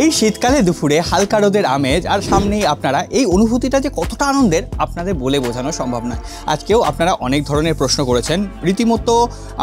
এই শীতকালে দুপুরে হালকা রোদের আমেজ আর সামনেই আপনারা এই অনুভূতিটা যে কতটা আনন্দের আপনাদের বলে বোঝানো সম্ভব নয়। আজকেও আপনারা অনেক ধরনের প্রশ্ন করেছেন, রীতিমতো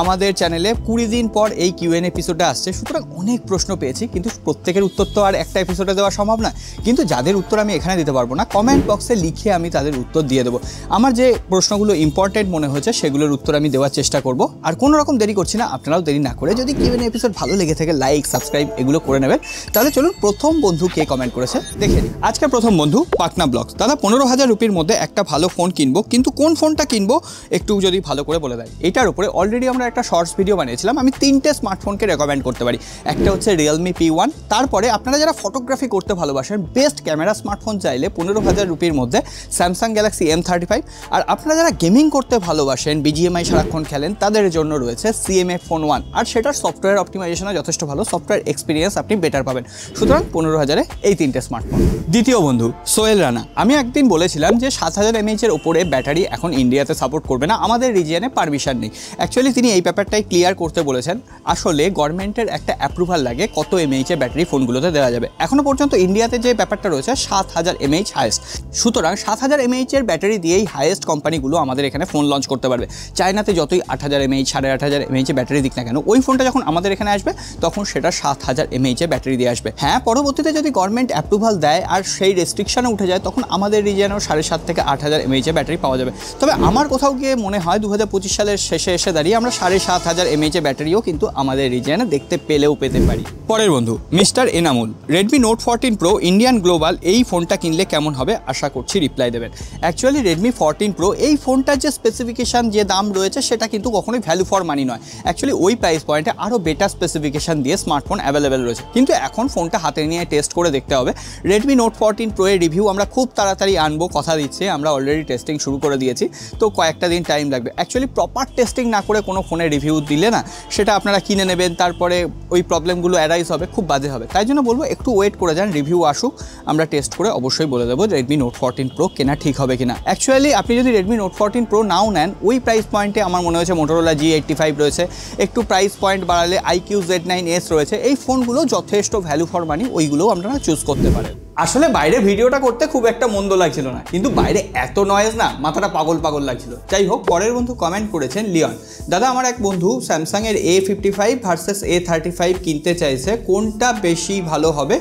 আমাদের চ্যানেলে 20 দিন পর এই কিউএন এপিসোডটা আসছে, সুতরাং অনেক প্রশ্ন পেয়েছি, কিন্তু প্রত্যেকের উত্তর তো আর একটা এপিসোডে দেওয়া সম্ভব নয়। কিন্তু যাদের উত্তর আমি এখানে দিতে পারবো না, কমেন্ট বক্সে লিখে আমি তাদের উত্তর দিয়ে দেবো। আমার যে প্রশ্নগুলো ইম্পর্টেন্ট মনে হয়েছে সেগুলোর উত্তর আমি দেওয়ার চেষ্টা করব। আর কোনো রকম দেরি করছি না, আপনারাও দেরি না করে যদি কিউএন এপিসোড ভালো লেগে থাকে লাইক সাবস্ক্রাইব এগুলো করে নেবেন। তাহলে চলুন প্রথম বন্ধু কে কমেন্ট করেছে দেখে নিই। আজকের প্রথম বন্ধু পাটনা ব্লগস। দাদা 15,000 রুপির মধ্যে একটা ভালো ফোন কিনবো, কিন্তু কোন ফোনটা কিনবো একটু যদি ভালো করে বলে দেয়। এটার উপরে অলরেডি আমরা একটা শর্টস ভিডিও বানিয়েছিলাম। আমি 3টে স্মার্টফোনকে রেকমেন্ড করতে পারি। একটা হচ্ছে রিয়েলমি P1, তারপরে আপনারা যারা ফটোগ্রাফি করতে ভালোবাসেন বেস্ট ক্যামেরা স্মার্টফোন চাইলে 15,000 রুপির মধ্যে স্যামসাং গ্যালাক্সি M35, আর আপনারা যারা গেমিং করতে ভালোবাসেন BGMI সারাক্ষণ খেলেন তাদের জন্য রয়েছে CMA Phone 1, আর সেটার সফটওয়্যার অপটিমাইজেশনে যথেষ্ট ভালো, সফটওয়্যার এক্সপিরিয়েন্স আপনি বেটার পাবেন। সুতরাং 15,000-এ এই 3টে স্মার্টফোন। দ্বিতীয় বন্ধু সোহেল রানা। আমি একদিন বলেছিলাম যে 7000 mAh এর উপরে ব্যাটারি এখন ইন্ডিয়াতে সাপোর্ট করবে না, আমাদের রিজিয়নে পারমিশন নেই। অ্যাকচুয়ালি তিনি এই ব্যাপারটাই ক্লিয়ার করতে বলেছেন। আসলে গভর্নমেন্টের একটা অ্যাপ্রুভাল লাগে কত mAh ব্যাটারি ফোনগুলোতে দেওয়া যাবে। এখনও পর্যন্ত ইন্ডিয়াতে যে ব্যাপারটা রয়েছে 7000 mAh হাইয়েস্ট। সুতরাং 7000 mAh এর ব্যাটারি দিয়েই হাইয়েস্ট কোম্পানিগুলো আমাদের এখানে ফোন লঞ্চ করতে পারবে। চায়নাতে যতই 8000 mAh 8500 mAh ব্যাটারি দিক না কেন, ওই ফোনটা যখন আমাদের এখানে আসবে তখন সেটা 7000 mAh ব্যাটারি দিয়ে আসবে। হ্যাঁ, পরবর্তীতে যদি গভর্নমেন্ট অ্যাপ্রুভাল দেয় আর সেই রেস্ট্রিকশনে উঠে যায় তখন আমাদের রিজিয়নেও 7.5 থেকে 8000 mAh ব্যাটারি পাওয়া যাবে। তবে আমার কোথাও গিয়ে মনে হয় 2025 সালের শেষে এসে দাঁড়িয়ে আমরা 7500 mAh ব্যাটারিও কিন্তু আমাদের রিজিয়নে দেখতে পেতে পারি। পরের বন্ধু mister Enamul. Redmi note 14 pro Indian global, এই ফোনটা কিনলে কেমন হবে আশা করছি রিপ্লাই দেবেন। অ্যাকচুয়ালি রেডমি 14 প্রো এই ফোনটার যে স্পেসিফিকেশান যে দাম রয়েছে সেটা কিন্তু কখনোই ভ্যালু ফর মানি নয়। অ্যাকচুয়ালি ওই প্রাইস পয়েন্টে আরও বেটার স্পেসিফিকেশান দিয়ে স্মার্টফোন অ্যাভেলেবেল রয়েছে, কিন্তু এখন ফোনটা হাতে নিয়ে টেস্ট করে দেখতে হবে। রেডমি নোট 14 প্রো এর রিভিউ আমরা খুব তাড়াতাড়ি আনবো, কথা দিচ্ছি। আমরা অলরেডি টেস্টিং শুরু করে দিয়েছি, তো কয়েকটা দিন টাইম লাগবে। অ্যাকচুয়ালি প্রপার টেস্টিং না করে কোনো ফোনের রিভিউ দিলে না সেটা আপনারা কিনে নেবেন, তারপরে ওই প্রবলেমগুলো অ্যারাইজ হবে, খুব বাজে হবে। তাই জন্য বলবো একটু ওয়েট করে যান, রিভিউ আসুক, আমরা টেস্ট করে অবশ্যই বলে দেবো রেডমি নোট 14 প্রো কেনা ঠিক হবে কিনা। অ্যাকচুয়ালি আপনি যদি রেডমি নোট 14 প্রো নাও নেন, ওই প্রাইস পয়েন্টে আমার মনে হয়েছে মোটোরোলা G85 রয়েছে, একটু প্রাইস পয়েন্ট বাড়ালে IQ Z9s রয়েছে। এই ফোনগুলো যথেষ্ট ভ্যালু ফর মানি, ওইগুলোও আপনারা চুজ করতে পারেন। আসলে বাইরে ভিডিওটা করতে খুব একটা মন্দ লাগছিল না, কিন্তু বাইরে এত নয়েজ না, মাথাটা পাগল লাগছিল। যাই হোক, পরের বন্ধু কমেন্ট করেছেন লিওন। দাদা আমার এক বন্ধু স্যামসাংয়ের A55 ভার্সেস A35 কিনতে চাইছে, কোনটা বেশি ভালো হবে?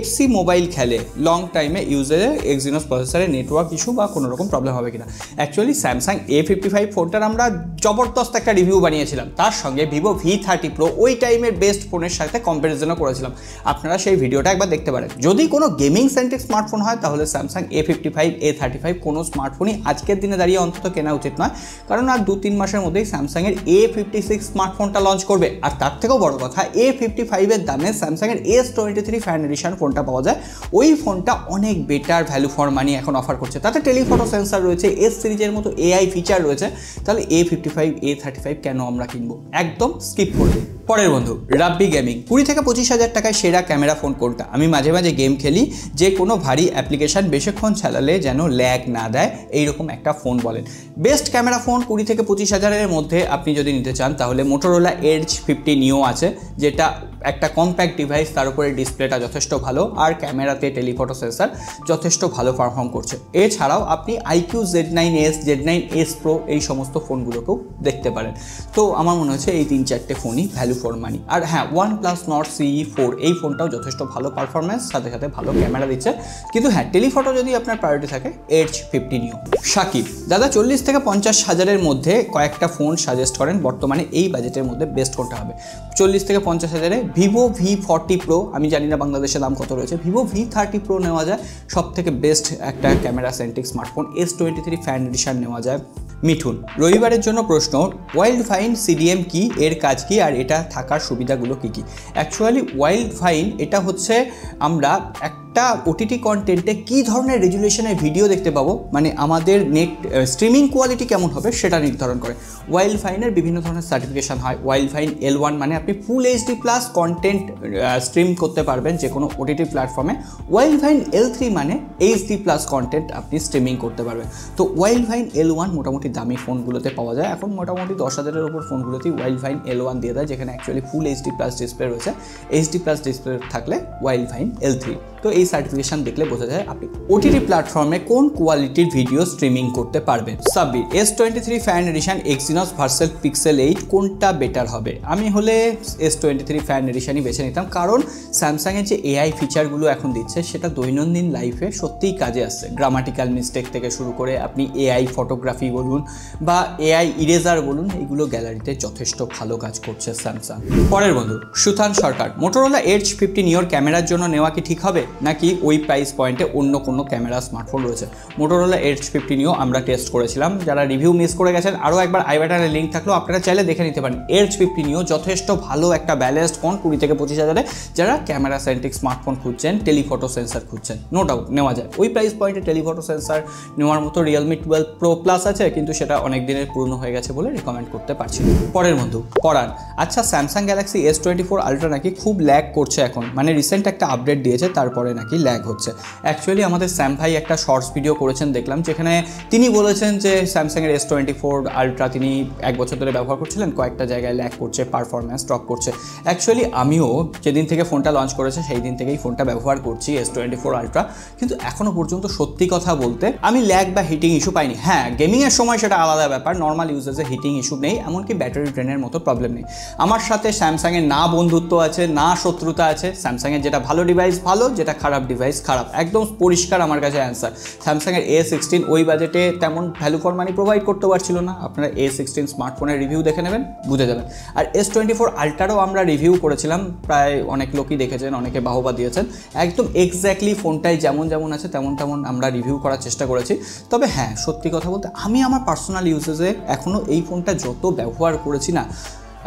FC মোবাইল খেলে, লং টাইমে ইউজে এক্সিনোস প্রসেসরের নেটওয়ার্ক ইস্যু বা কোনো রকম প্রবলেম হবে কিনা। অ্যাকচুয়ালি স্যামসাং A55 ফোনটার আমরা জবরদস্ত একটা রিভিউ বানিয়েছিলাম, তার সঙ্গে ভিভো V30 প্রো ওই টাইমের বেস্ট ফোনের সাথে কম্প্যারিজনও করেছিলাম। আপনারা সেই ভিডিওটা একবার দেখতে পারেন। যদি কোনো গেমিং সেন্ট্রিক স্মার্টফোন হয় তাহলে স্যামসাং A55 A35 কোনো স্মার্টফোনই আজকের দিনে দাঁড়িয়ে অন্তত কেনা উচিত নয়, কারণ আর 2-3 মাসের মধ্যেই স্যামসাংয়ের A56 স্মার্টফোনটা লঞ্চ করবে। আর তার থেকেও বড় কথা, A55 এর দামে স্যামসাংয়ের S23 ফ্যান এডিশন ফোনটা পাওয়া যায়। ওই ফোনটা অনেক বেটার ভ্যালু ফর মানি এখন অফার করছে, তাতে টেলিফটো সেন্সার রয়েছে, S সিরিজের মতো AI ফিচার রয়েছে। তাহলে A55 A35 কেন আমরা কিনবো? একদম স্কিপ করে দিই। পরের বন্ধু রাব্বি গেমিং। 20 থেকে 25,000 টাকায় সেরা ক্যামেরা ফোন কোনটা? আমি মাঝে মাঝে গেম খেলি, যে কোনো ভারী অ্যাপ্লিকেশান বেশিক্ষণ চালালে যেন ল্যাগ না দেয়, এইরকম একটা ফোন বলেন। বেস্ট ক্যামেরা ফোন 20 থেকে 25,000-এর মধ্যে আপনি যদি নিতে চান তাহলে মোটোরোলা Edge 50 Neo আছে, যেটা একটা কম্প্যাক্ট ডিভাইস, তার উপরে ডিসপ্লেটা যথেষ্ট ভালো, আর ক্যামেরাতে টেলিফটো সেন্সার যথেষ্ট ভালো পারফর্ম করছে। এছাড়াও আপনি IQ Z9s Z9s Pro এই সমস্ত ফোনগুলোকেও দেখতে পারেন। তো আমার মনে হচ্ছে এই 3-4টে ফোনই ভ্যালু ফর মানি। আর হ্যাঁ, OnePlus Nord CE4 এই ফোনটাও যথেষ্ট ভালো পারফরমেন্স, সাথে সাথে ভালো ক্যামেরা দিচ্ছে। কিন্তু হ্যাঁ, টেলিফটো যদি আপনার প্রায়োরিটি থাকে Edge 50 Neo। সাকিব। দাদা 40 থেকে 50,000-এর মধ্যে কয়েকটা ফোন সাজেস্ট করেন, বর্তমানে এই বাজেটের মধ্যে বেস্ট কোনটা হবে? 40 থেকে 50,000-এ ভিভো V40 প্রো, আমি জানি না বাংলাদেশে দাম কত রয়েছে, ভিভো V30 প্রো নেওয়া যায়, সব থেকে বেস্ট একটা camera centric smartphone. S23 fan addition নেওয়া যায়। মিঠুন। রবিবারের জন্য প্রশ্ন, ওয়াইল্ড ফাইন CDM কি, এর কাজ কি, আর এটা থাকার সুবিধাগুলো কী কী? অ্যাকচুয়ালি ওয়াইল্ড ফাইন এটা হচ্ছে আমরা একটা ওটিটি কন্টেন্টে কী ধরনের রেজুলেশনের ভিডিও দেখতে পাবো, মানে আমাদের নেট স্ট্রিমিং কোয়ালিটি কেমন হবে সেটা নির্ধারণ করে। ওয়াইল্ড ফাইনের বিভিন্ন ধরনের সার্টিফিকেশান হয়। ওয়াইল্ড ফাইন L1 মানে আপনি ফুল HD+ কন্টেন্ট স্ট্রিম করতে পারবেন যে কোনো ওটিটি প্ল্যাটফর্মে। ওয়াইল্ড ফাইন L3 মানে HD+ কন্টেন্ট আপনি স্ট্রিমিং করতে পারবেন। তো ওয়াইল্ড ফাইন L1 মোটামুটি দামি ফোনগুলোতে পাওয়া যায়, এখন মোটামুটি 10,000-এর উপর ফোনগুলোতেই ওয়াইল্ড ফাইন L1 দিয়ে দেয়, যেখানে অ্যাকচুয়ালি ফুল HD+ ডিসপ্লে রয়েছে। HD+ ডিসপ্লে থাকলে ওয়াইল্ড ফাইন L3। তো এই সার্টিফিকেশান দেখলে বোঝা যায় আপনি ওটিটি প্ল্যাটফর্মে কোন কোয়ালিটির ভিডিও স্ট্রিমিং করতে পারবেন। Sabbir, S23 fan addition Exynos versus pixel 8 কোনটা বেটার হবে? আমি হলে S23 ফ্যান এডিশনই বেছে নিতাম, কারণ স্যামসাংয়ের যে AI ফিচারগুলো এখন দিচ্ছে সেটা দৈনন্দিন লাইফে সত্যিই কাজে আসছে। গ্রামাটিক্যাল মিস্টেক থেকে শুরু করে আপনি AI ফটোগ্রাফি বলুন বা AI ইরেজার বলুন, এগুলো গ্যালারিতে যথেষ্ট ভালো কাজ করছে স্যামসাং। পরের বন্ধু সুথান সরকার, মোটোরোলা এডজ 50 নিওর ক্যামেরার জন্য নেওয়া কি ঠিক হবে, নাকি ওই প্রাইস পয়েন্টে অন্য কোনো ক্যামেরা স্মার্টফোন রয়েছে? মোটোরোলা এডজ 50 নিও আমরা টেস্ট করেছিলাম, যারা রিভিউ মিস করে গেছেন আরও একবার আই বাটনের লিঙ্ক থাকলেও আপনারা চাইলে দেখে নিতে পারেন। এডজ 50 নিও যথেষ্ট ভালো একটা ব্যালেন্সড ফোন, 20 থেকে 25,000-এ যারা ক্যামেরা সেন্ট্রিক স্মার্টফোন খুঁজছেন, টেলিফটো সেন্সার খুঁজছেন, নো ডাউট নেওয়া যায়। ওই প্রাইস পয়েন্টে টেলিফটো সেন্সার নেওয়ার মতো রিয়েলমি 12 Pro Plus আছে, কিন্তু সেটা অনেক দিনের পুরনো হয়ে গেছে বলে রিকমেন্ড করতে পারছি। পরের বন্ধু পরান, আচ্ছা স্যামসাং গ্যালাক্সি S24 আলট্রা নাকি খুব ল্যাগ করছে এখন, মানে রিসেন্ট একটা আপডেট দিয়েছে তারপরে নাকি ল্যাগ হচ্ছে। অ্যাকচুয়ালি আমাদের স্যাম ভাই একটা শর্টস ভিডিও করেছেন দেখলাম, যেখানে তিনি বলেছেন যে স্যামসাংয়ের S24 আলট্রা তিনি 1 বছর ধরে ব্যবহার করছিলেন, কয়েকটা জায়গায় ল্যাগ করছে, পারফরম্যান্স ড্রপ করছে। অ্যাকচুয়ালি আমিও যেদিন থেকে ফোনটা লঞ্চ করেছে সেই দিন থেকেই ফোনটা ব্যবহার করছি S24 আলট্রা, কিন্তু এখনও পর্যন্ত সত্যি কথা বলতে আমি ল্যাগ বা হিটিং ইস্যু পাইনি। হ্যাঁ, গেমিংয়ের সময় সেটা আলাদা ব্যাপার, নর্মাল ইউজেসে হিটিং ইস্যু নেই, এমনকি ব্যাটারি ড্রেনের মতো প্রবলেম নেই। আমার সাথে স্যামসাংয়ের না বন্ধুত্ব আছে না শত্রুতা আছে, স্যামসাংয়ের যেটা ভালো ডিভাইস ভালো, যেটা খারাপ ডিভাইস খারাপ, একদম পরিষ্কার আমার কাছে অ্যান্সার। স্যামসাংয়ের A16 ওই বাজেটে তেমন ভ্যালু ফর মানি প্রোভাইড করতে পারছিল না, আপনারা A16 স্মার্টফোনের রিভিউ দেখে নেবেন, বুঝে যাবেন। আর S24 আলট্রারও আমরা রিভিউ করেছিলাম, প্রায় অনেক লোকই দেখেছেন, অনেকে বাহবা দিয়েছেন, একদম এক্স্যাক্টলি ফোনটাই যেমন যেমন আছে তেমন তেমন আমরা রিভিউ করার চেষ্টা করেছি। তবে হ্যাঁ, সত্যি কথা বলতে আমি আমার পার্সোনাল ইউজেসে এখনও এই ফোনটা যত ব্যবহার করেছি না,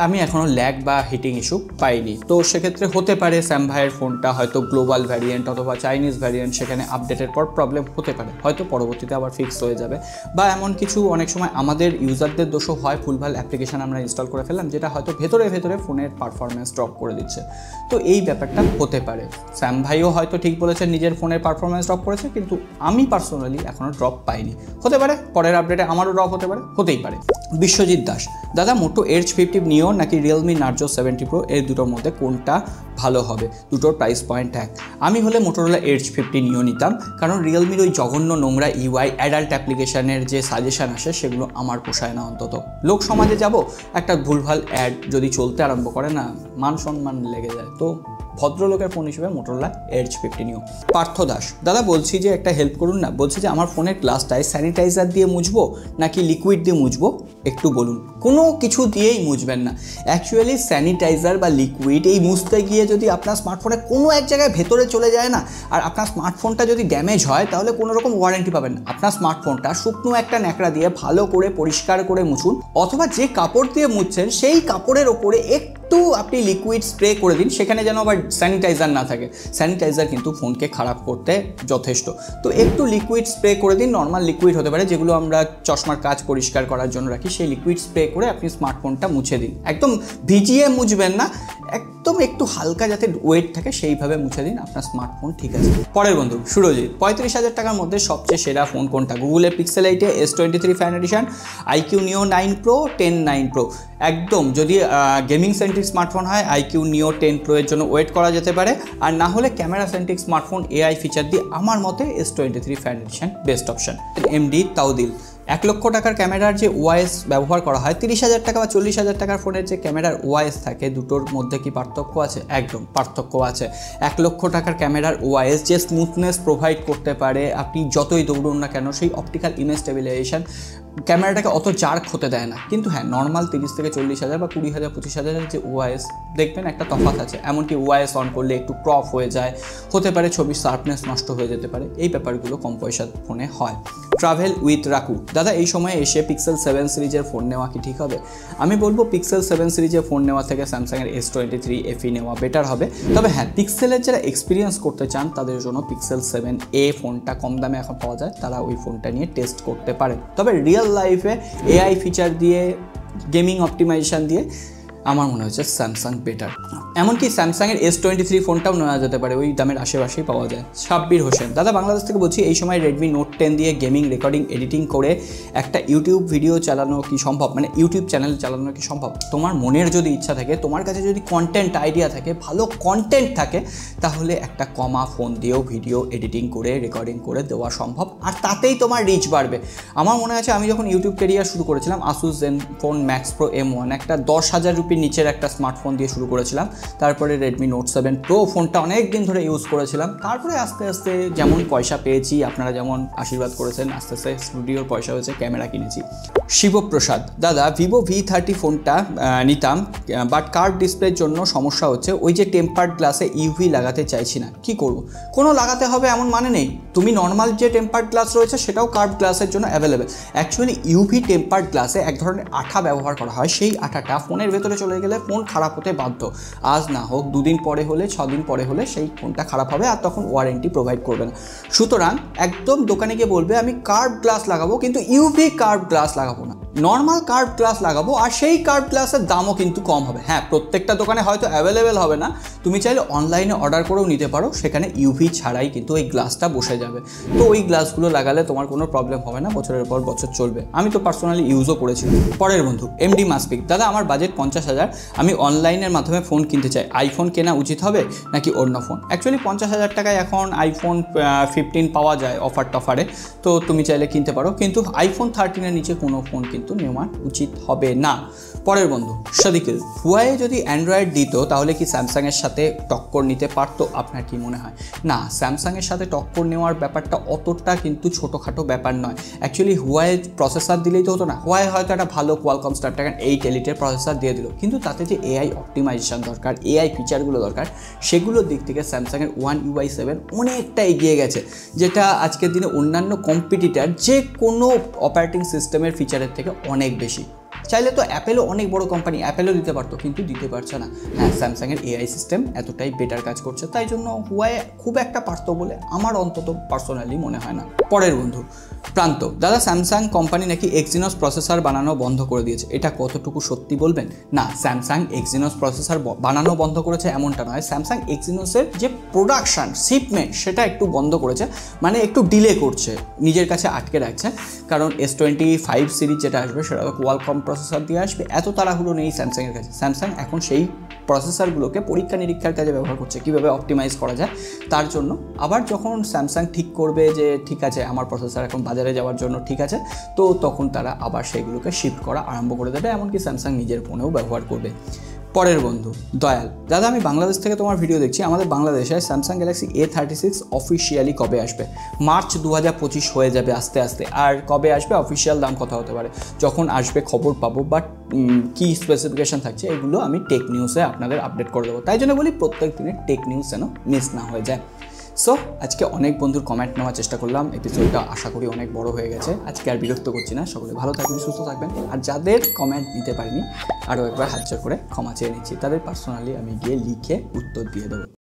আমি এখনও ল্যাগ বা হিটিং ইস্যু পাইনি। তো সেক্ষেত্রে হতে পারে স্যাম ভাইয়ের ফোনটা হয়তো গ্লোবাল ভ্যারিয়েন্ট অথবা চাইনিজ ভ্যারিয়েন্ট, সেখানে আপডেটের পর প্রবলেম হতে পারে, হয়তো পরবর্তীতে আবার ফিক্স হয়ে যাবে। বা এমন কিছু অনেক সময় আমাদের ইউজারদের দোষও হয়, ভুলভাল অ্যাপ্লিকেশান আমরা ইনস্টল করে ফেললাম, যেটা হয়তো ভেতরে ভেতরে ফোনের পারফরমেন্স ড্রপ করে দিচ্ছে। তো এই ব্যাপারটা হতে পারে। স্যাম ভাইও হয়তো ঠিক বলেছেন, নিজের ফোনের পারফরমেন্স ড্রপ করেছে, কিন্তু আমি পার্সোনালি এখনও ড্রপ পাইনি। হতে পারে পরের আপডেটে আমারও ড্রপ হতে পারে, হতেই পারে। বিশ্বজিৎ দাস, দাদা মোটো এডজ 50 নিও নাকি রিয়েলমি নার্জো 70 Pro এর দুটোর মধ্যে কোনটা ভালো হবে? দুটোর প্রাইস পয়েন্ট এক। আমি হলে মোটোরোলা এডজ 50 নিও নিতাম, কারণ রিয়েলমির ওই জঘন্য নোংরা UI অ্যাডাল্ট অ্যাপ্লিকেশানের যে সাজেশান আসে সেগুলো আমার পোষায় না। অন্তত লোক সমাজে যাব, একটা ভুলভাল অ্যাড যদি চলতে আরম্ভ করে না, মান সম্মান লেগে যায়। তো ভদ্রলোকের ফোন হিসেবে মোটোরোলা এডজ 50 নিও। পার্থ দাস, দাদা বলছি যে একটা হেল্প করুন না, বলছি যে আমার ফোনের গ্লাসটায় স্যানিটাইজার দিয়ে মুছবো নাকি লিকুইড দিয়ে মুছবো, একটু বলুন। কোনো কিছু দিয়েই মুছবেন না। অ্যাকচুয়ালি স্যানিটাইজার বা লিকুইড এই মুছতে গিয়ে যদি আপনার স্মার্টফোনে কোনো এক জায়গায় ভেতরে চলে যায় না, আর আপনার স্মার্টফোনটা যদি ড্যামেজ হয়, তাহলে কোনো রকম ওয়ারেন্টি পাবেন না। আপনার স্মার্টফোনটা শুকনো একটা ন্যাকড়া দিয়ে ভালো করে পরিষ্কার করে মুছুন, অথবা যে কাপড় দিয়ে মুছছেন সেই কাপড়ের ওপরে একটু আপনি লিকুইড স্প্রে করে দিন, সেখানে যেন আবার স্যানিটাইজার না থাকে। স্যানিটাইজার কিন্তু ফোনকে খারাপ করতে যথেষ্ট। তো একটু লিকুইড স্প্রে করে দিন, নর্মাল লিকুইড হতে পারে, যেগুলো আমরা চশমার কাঁচ পরিষ্কার করার জন্য রাখি, সেই লিকুইড স্প্রে করে আপনি স্মার্টফোনটা মুছে দিন। একদম ভিজিয়ে মুছবেন না, একদম একটু হালকা যাতে ওয়েট থাকে সেইভাবে মুছে দিন, আপনার স্মার্টফোন ঠিক আছে। পরের বন্ধু সুরজিৎ, 35,000 টাকার মধ্যে সবচেয়ে সেরা ফোন কোনটা? গুগলের pixel 8 S23 fan addition, IQ Neo 9 Pro, 10 9 Pro। একদম যদি গেমিং সেন্ট্রিক স্মার্টফোন হয় IQ Neo 10 Pro এর জন্য ওয়েট করা যেতে পারে, আর না হলে camera centric smartphone AI feature দিয়ে আমার মতে S23 fan addition best option. MD তাওদিল, 1 লক্ষ টাকার ক্যামেরার যে OIS ব্যবহার করা হয়, 30,000 টাকা বা 40,000 টাকার ফোনের যে ক্যামেরার OIS থাকে, দুটোর মধ্যে কি পার্থক্য আছে? একদম পার্থক্য আছে। 1 লক্ষ টাকার ক্যামেরার OIS যে স্মুথনেস প্রোভাইড করতে পারে, আপনি যতই দৌড়ুন না কেন সেই অপটিক্যাল ইমেজ স্টেবিলাইজেশন ক্যামেরাটাকে অত জার্ক হতে দেয় না। কিন্তু হ্যাঁ, নর্মাল 30 থেকে 40,000 বা 20,000 25,000 যে ওআইএস দেখবেন একটা তফাৎ আছে। এমনকি ওআইএস অন করলে একটু ক্রপ হয়ে যায়, হতে পারে ছবির শার্পনেস নষ্ট হয়ে যেতে পারে, এই ব্যাপারগুলো কম পয়সার ফোনে হয়। ট্রাভেল উইথ রাকু, দাদা এই সময় এসে পিক্সেল 7 সিরিজের ফোন নেওয়া কি ঠিক হবে? আমি বলবো পিক্সেল 7 সিরিজের ফোন নেওয়া থেকে স্যামসাংয়ের S23 FE নেওয়া বেটার হবে। তবে হ্যাঁ, পিক্সেলের যারা এক্সপিরিয়েন্স করতে চান তাদের জন্য পিক্সেল 7a ফোনটা কম দামে এখন পাওয়া যায়, তারা ওই ফোনটা নিয়ে টেস্ট করতে পারে। তবে রিয়েল লাইফে এআই ফিচার দিয়ে, গেমিং অপটিমাইজেশন দিয়ে আমার মনে হচ্ছে স্যামসাং বেটার। এমনকি স্যামসাংয়ের S23 ফোনটাও নেওয়া যেতে পারে, ওই দামের আশেপাশেই পাওয়া যায়। সাব্বির হোসেন, দাদা বাংলাদেশ থেকে বলছি, এই সময় রেডমি নোট 10 দিয়ে গেমিং রেকর্ডিং এডিটিং করে একটা ইউটিউব ভিডিও চালানো কি সম্ভব, মানে ইউটিউব চ্যানেল চালানো কি সম্ভব? তোমার মনের যদি ইচ্ছা থাকে, তোমার কাছে যদি কন্টেন্ট আইডিয়া থাকে, ভালো কন্টেন্ট থাকে, তাহলে একটা কমা ফোন দিয়েও ভিডিও এডিটিং করে রেকর্ডিং করে দেওয়া সম্ভব, আর তাতেই তোমার রিচ বাড়বে। আমার মনে আছে আমি যখন ইউটিউব ক্যারিয়ার শুরু করেছিলাম, Asus ZenFone max pro M1 একটা 10,000 রুপির নিচের একটা স্মার্টফোন দিয়ে শুরু করেছিলাম। তারপরে রেডমি নোট 7 প্রো ফোনটা অনেক দিন ধরে ইউজ করেছিলাম। তারপরে আস্তে আস্তে যেমন পয়সা পেয়েছি, আপনারা যেমন আশীর্বাদ করেছেন, আস্তে আস্তে স্টুডিওর পয়সা হয়েছে, ক্যামেরা কিনেছি। শিবপ্রসাদ, দাদা ভিভো V30 ফোনটা নিতাম, বাট কার্ভ ডিসপ্লের জন্য সমস্যা হচ্ছে। ওই যে টেম্পার্ড গ্লাসে ইউভি লাগাতে চাইছি না, কি করব? কোনো লাগাতে হবে এমন মানে নেই। তুমি নর্মাল যে টেম্পার্ড গ্লাস রয়েছে সেটাও কার্ভ গ্লাসের জন্য অ্যাভেলেবেল। অ্যাকচুয়ালি ইউভি টেম্পার্ড গ্লাসে এক ধরনের আঠা ব্যবহার করা হয়, সেই আঠাটা ফোনের ভেতরে চলে গেলে ফোন খারাপ হতে বাধ্য। আজ না হোক 2 দিন পরে হলে, 6 দিন পরে হলে সেই ফোনটা খারাপ হবে, আর তখন ওয়ারেন্টি প্রোভাইড করবে না। সুতরাং একদম দোকানে গিয়ে বলবে আমি কার্ভ গ্লাস লাগাবো, কিন্তু ইউভি কার্ভ গ্লাস লাগাবো না, নর্মাল কার্ভ গ্লাস লাগাবো, আর সেই কার্ভ গ্লাসের দামও কিন্তু কম হবে। হ্যাঁ, প্রত্যেকটা দোকানে হয়তো অ্যাভেলেবেল হবে না, তুমি চাইলে অনলাইনে অর্ডার করেও নিতে পারো, সেখানে ইউভি ছাড়াই কিন্তু ওই গ্লাসটা বসে যাবে। তো ওই গ্লাসগুলো লাগালে তোমার কোনো প্রবলেম হবে না, বছরের পর বছর চলবে। আমি তো পার্সোনালি ইউজও করেছিলাম। পরের বন্ধু এমডি মাসপিক, দাদা আমার বাজেট 50,000, আমি অনলাইনের মাধ্যমে ফোন কিনতে চাই, আইফোন কেনা উচিত হবে নাকি অন্য ফোন? অ্যাকচুয়ালি 50,000 টাকায় এখন আইফোন 15 পাওয়া যায় অফার টফারে, তো তুমি চাইলে কিনতে পারো, কিন্তু আইফোন 13-এর নিচে কোনো ফোন কিন্তু নেওয়া উচিত হবে না। পরের বন্ধু সাদিকুল, হুয়াওয়ে যদি অ্যান্ড্রয়েড দিত তাহলে কি স্যামসাংয়ের সাথে টক্কর নিতে পারতো? আপনার কি মনে হয়? না, স্যামসাংয়ের সাথে টক্কর নেওয়ার ব্যাপারটা অতটা কিন্তু ছোটোখাটো ব্যাপার নয়। অ্যাকচুয়ালি হুয়াওয়ে প্রসেসর দিলেই তো হতো না। হুয়াওয়ে হয়তো একটা ভালো কোয়ালকম স্ন্যাপড্রাগন 8 এলিটের প্রসেসর দিয়ে দিল, কিন্তু তাতে যে এআই অপটিমাইজেশন দরকার, এআই ফিচারগুলো দরকার, সেগুলোর দিক থেকে স্যামসাংয়ের One UI 7 অনেকটা এগিয়ে গেছে, যেটা আজকের দিনে অন্যান্য কম্পিটিটার যে কোনো অপারেটিং সিস্টেমের ফিচারের থেকে অনেক বেশি। চাইলে তো অ্যাপেলও অনেক বড় কোম্পানি, অ্যাপেলও দিতে পারতো, কিন্তু দিতে পারছে না। হ্যাঁ, স্যামসাংয়ের এআই সিস্টেম এতটাই বেটার কাজ করছে, তাই জন্য হুয়াওয়ে খুব একটা পারতো বলে আমার অন্তত পার্সোনালি মনে হয় না। পরের বন্ধু প্রান্ত, দাদা স্যামসাং কোম্পানি নাকি এক্সিনোস প্রসেসর বানানো বন্ধ করে দিয়েছে, এটা কতটুকু সত্যি বলবেন? না, স্যামসাং এক্সিনোস প্রসেসর বানানো বন্ধ করেছে এমনটা নয়। স্যামসাং এক্সিনোসের যে প্রোডাকশান, শিপমেন্ট, সেটা একটু বন্ধ করেছে, মানে একটু ডিলে করছে, নিজের কাছে আটকে রাখছে। কারণ S25 সিরিজ যেটা আসবে সেটা কোয়ালকম প্রসেসর দিয়ে আসবে, এত তাড়াহুড়ো নেই স্যামসাংয়ের কাছে। স্যামসাং এখন সেই প্রসেসরগুলোকে পরীক্ষা নিরীক্ষার কাজে ব্যবহার করছে, কীভাবে অপটিমাইজ করা যায় তার জন্য। আবার যখন স্যামসাং ঠিক করবে যে ঠিক আছে আমার প্রসেসর এখন বাজারে যাওয়ার জন্য ঠিক আছে, তো তখন তারা আবার সেইগুলোকে শিফট করা আরম্ভ করে দেবে, এমনকি স্যামসাং নিজের ফোনেও ব্যবহার করবে। পরের বন্ধু দয়াল, দাদা আমি বাংলাদেশ থেকে তোমার ভিডিও দেখছি, আমাদের বাংলাদেশে স্যামসাং গ্যালাক্সি A36 অফিসিয়ালি কবে আসবে? মার্চ 2025 হয়ে যাবে আস্তে আস্তে। আর কবে আসবে, অফিসিয়াল দাম কত হতে পারে, যখন আসবে খবর পাবো, বাট কী স্পেসিফিকেশান থাকছে এগুলো আমি টেক নিউজে আপনাদের আপডেট করে দেবো। তাই জন্য বলি প্রত্যেক দিনের টেক নিউজ যেন মিস না হয়ে যায়। সো আজকে অনেক বন্ধুর কমেন্ট নেওয়ার চেষ্টা করলাম, এপিসোডটা আশা করি অনেক বড় হয়ে গেছে। আজকে আর বিরক্ত করছি না, সকলে ভালো থাকবেন, সুস্থ থাকবেন। আর যাদের কমেন্ট নিতে পারিনি আরও একবার হাত জোর করে ক্ষমা চেয়ে নিচ্ছি, তাদের পার্সোনালি আমি গিয়ে লিখে উত্তর দিয়ে দেবো।